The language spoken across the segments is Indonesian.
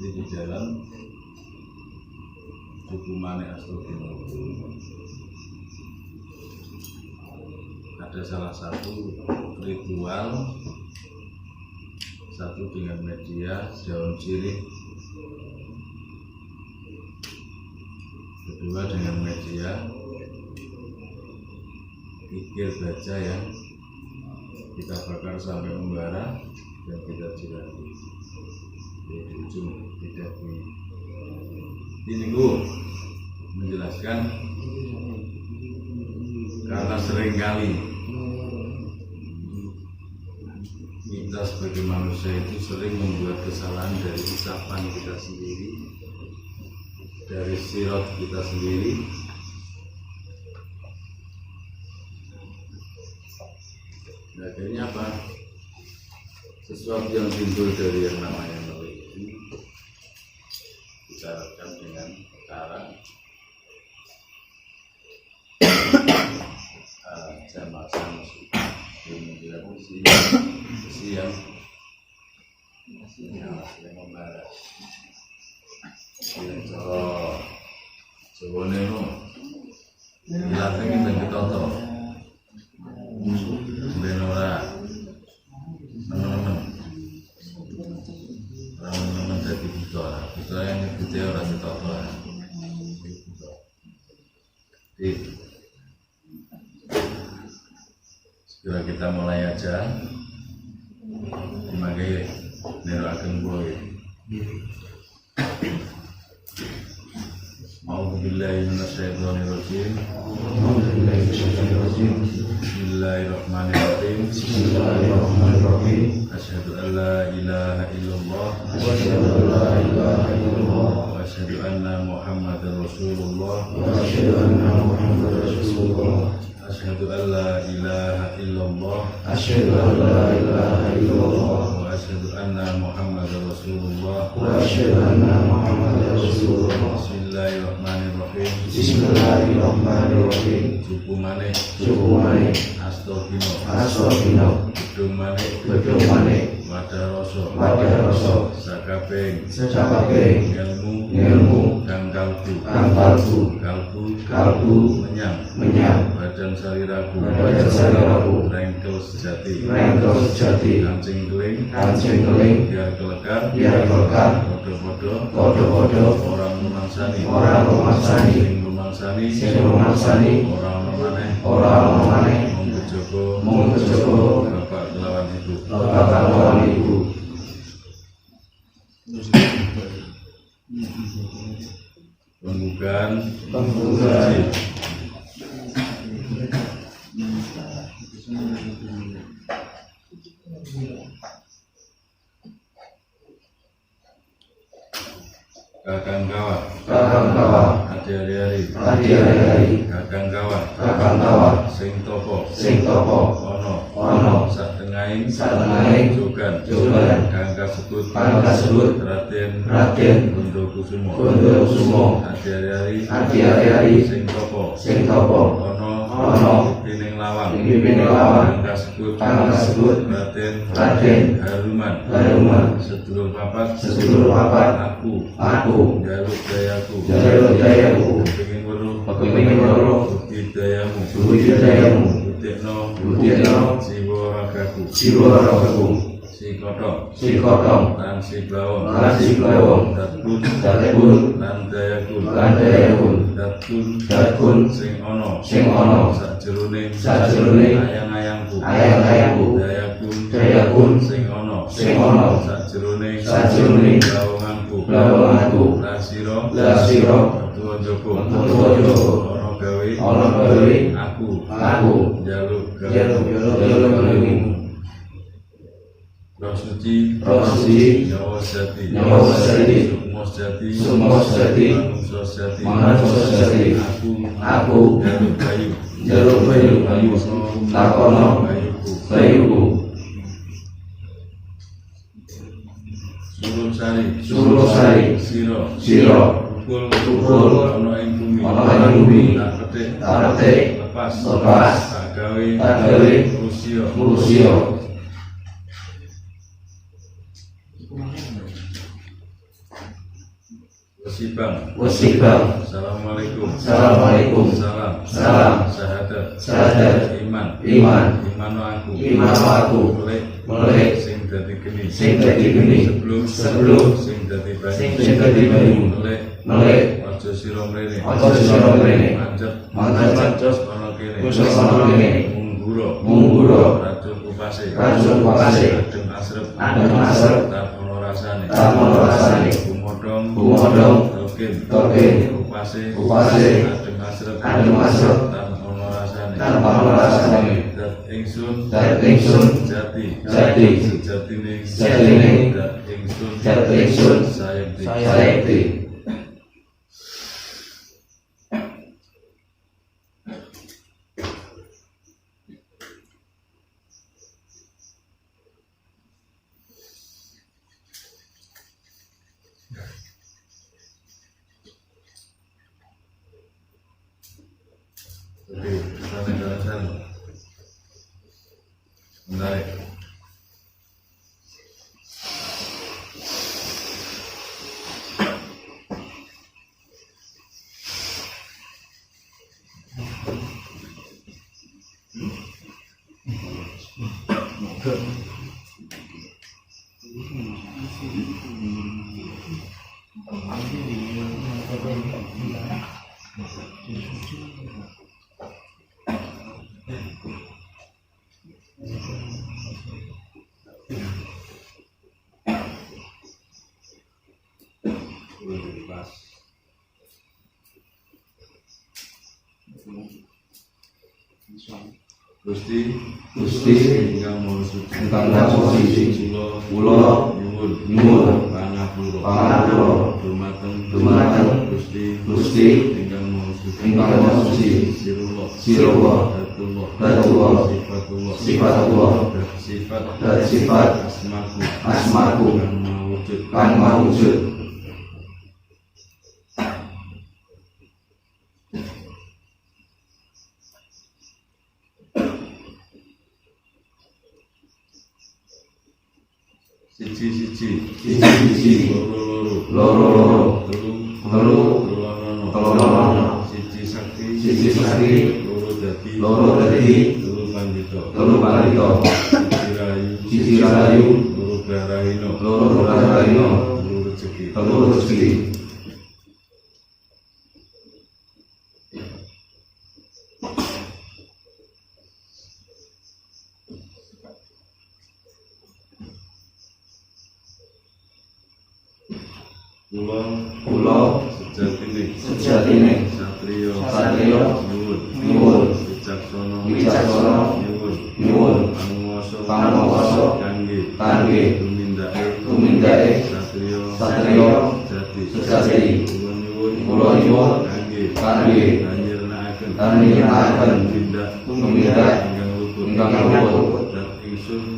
Jadi di dalam hukuman Astagfirullah ada salah satu ritual, satu dengan media daun sirih, kedua dengan media kikir baja yang kita bakar sampai membara dan kita jirami di ujung tidak ini menjelaskan karena seringkali kita sebagai manusia itu sering membuat kesalahan dari ucapan kita sendiri, dari sirat kita sendiri. Nah, akhirnya apa? Sesuatu yang timbul dari yang namanya melik ini kita rekam dengan perkara jamaah kemudian besi yang membara yang Jawa neno dilatih kita toto benora teman-teman jadi buta yang gede orang ditoto segera kita mulai aja dimakai nero ageng boy A'udzubillahi minasyaitonirrajim. Bismillahirrahmanirrahim. Asyhadu an la ilaha illallah wa asyhadu anna Muhammadar Rasulullah. Asyhadu an la ilaha illallah wa asyhadu anna Muhammadar Rasulullah. Bismillahirrahmanirrahim. Cukup maneh Astagfirullah. Gedung maneh Wadaroso Sakabeng Ilmu dan kalbu menyang badan saliraku rengkel sejati kancing keling biar kelekar podo orang memangsani orang maneh monggo bapak kelawan ibu pembukaan kakang kawat adi-adi kakang kawat sing topo ono sak tengahing jogan kang kasebut Raden Gondokusumo adi-adi sing topo ono pining lawang kang kasebut Raden Haruman sedulur papat aku jaluk dayaku kepingin weruh budidayamu budekno jiwa ragaku si kodong lan si blawong datun lan dayakun datun sing ono sajroning ayang-ayangku dayakun sing ono sajroning blawonganku lasiro tuwa joko ono gawe aku jaluk Roh suci Nyawa sejati Sumos jati Manungso jati Aku Jaluk bayu Takono bayuku Suruh sari Siro Tukul Ono ing bumi Tak petik Lepas Tak gawe Urusio Wasibang. Assalamualaikum. Salam. Syahadat. Iman. Imano aku. Mulai Sing dadi geni. Sebelum Sing dadi banyu. Mulai Aja sira mrene. Manjat. Ana kene. Mungguro. Racun kupase. Adem asrep. Tapono rasane. Gumodong. Token. Kupase. Adem asrep. Tapono rasane. Dat ingsun. Jati. Sejatine. Dat ingsun. Sayekti. Oke, kita negarakan. Menarik. Gusti ingkang Maha Suci kula nyuwun pangapura dumateng Gusti ingkang Maha Suci Sirullah Datullah sifat asmaku kang mawujud siji loro telono siji sakti loro dadi telu pandhita siji rahayu loro grahino telu rezeki Kula sejatine satriya nyuwun wicaksana nyuwun panguwasa kangge tumindake satriya sejati kula nyuwun kangge nyirnakaken tumindak ingkang luput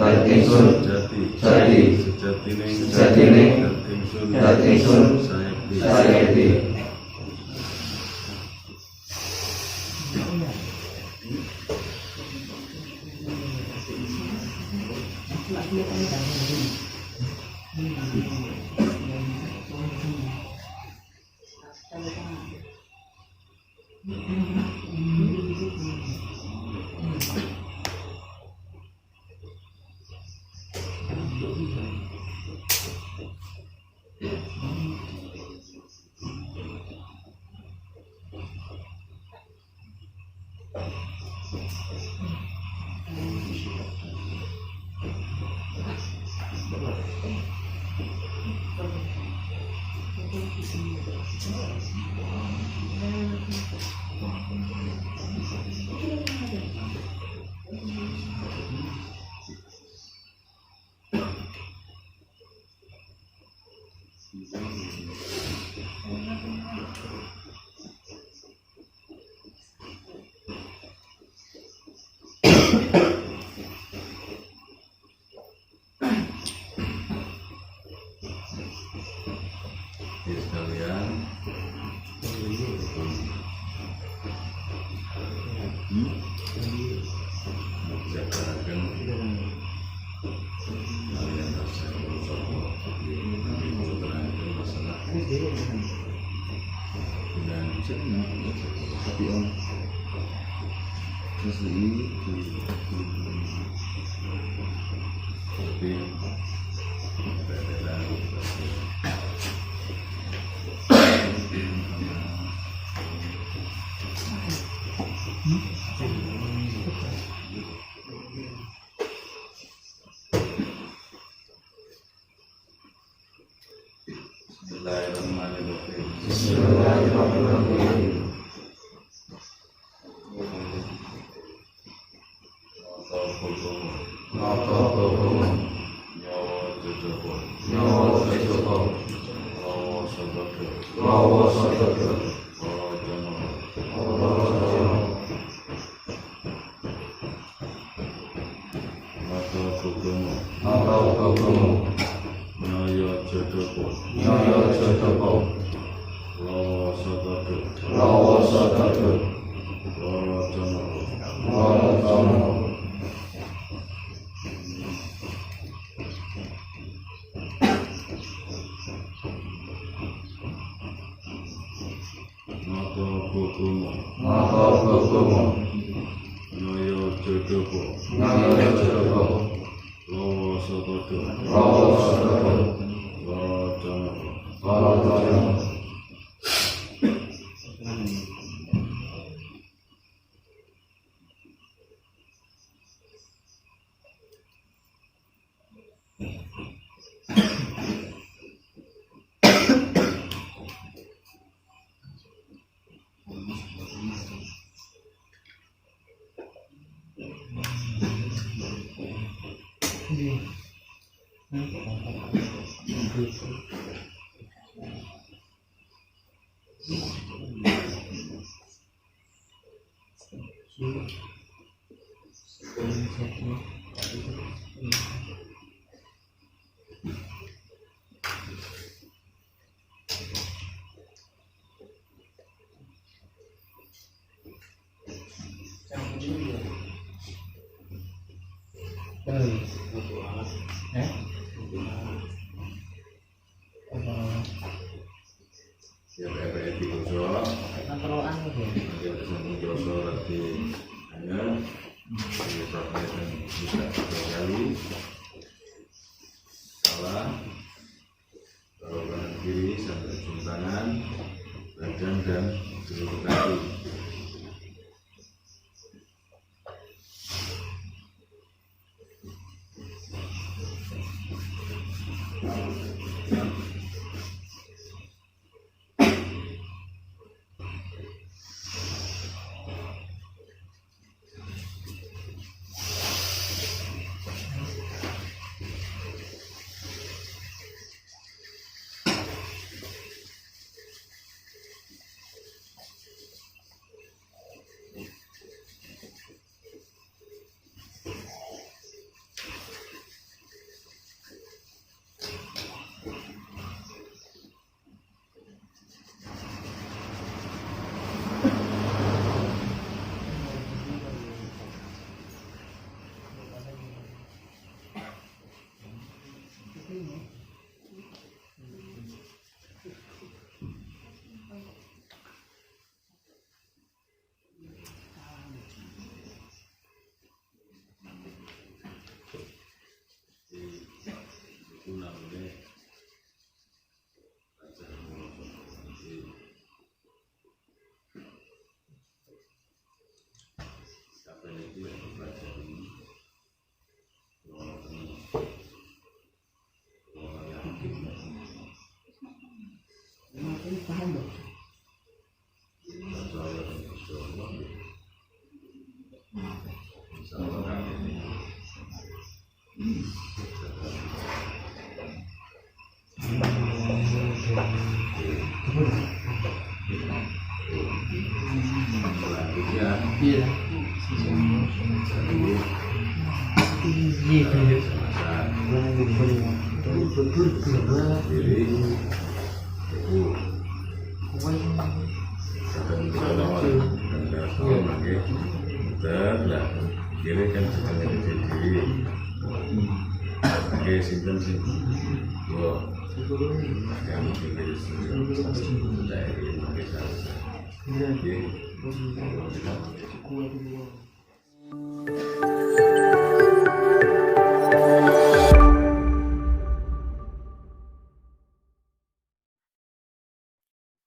dat ingsun jati sejatine dat ingsun sayekti. dengan tapi om terus ini seperti Bismillahirrahmanirrahim. Bismillahirrahmanirrahim. Nata hukum nyawa sejogo lawa sadada ora jono nata hukum Nyaya Jodoko lawa sadada ora jono nata hukum Nyaya Jodoko Lawa Sadada ora jono Ya PPI di Koso Nanti bersama Koso Lagi hanya Di Provinsi dan bisa terjadi Salah Kalau kanan kiri sampai ujung tangan Badan dan seluruh kaki Itu namanya Raja Muhammad Siapa itu yang mempelajari orang yang iya kiri kan sudah jadi Oke, sinten sih. Yo. Yang pikir dari Oke.